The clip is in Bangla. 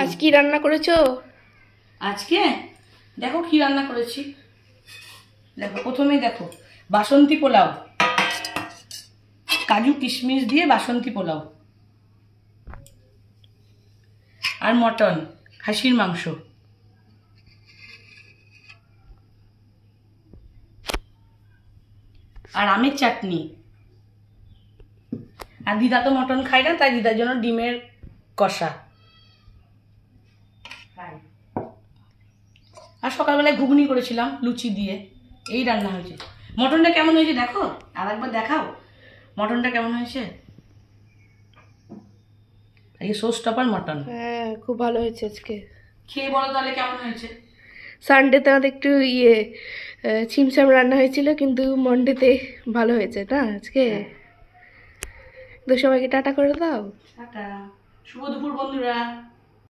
আজ কি রান্না করেছো? আজকে দেখো কি রান্না করেছি। দেখো প্রথমেই দেখো বাসন্তী পোলাও, কাজু কিশমিশ দিয়ে বাসন্তী পোলাও, আর মটন, খাসির মাংস, আর আমের চাটনি। আর দিদা তো মটন খায় না, তাই দিদার জন্য ডিমের কষা। আর সকালবেলায় ঘুগনি করেছিলাম লুচি দিয়ে। এই রান্না হয়েছে। মটনটা কেমন হয়েছে দেখো, আর একবার দেখাও মটনটা কেমন হয়েছে। এই শো স্টপার মটন। হ্যাঁ, খুব ভালো হয়েছে আজকে। খেয়ে বলো তাহলে কেমন হয়েছে। সানডেতে আমাদের একটু ছিমছাম রান্না হয়েছিল, কিন্তু মন্ডেতে ভালো হয়েছে না আজকে। তো সবাইকে টাটা করে দাও। টাটা, শুভ দুপুর বন্ধুরা।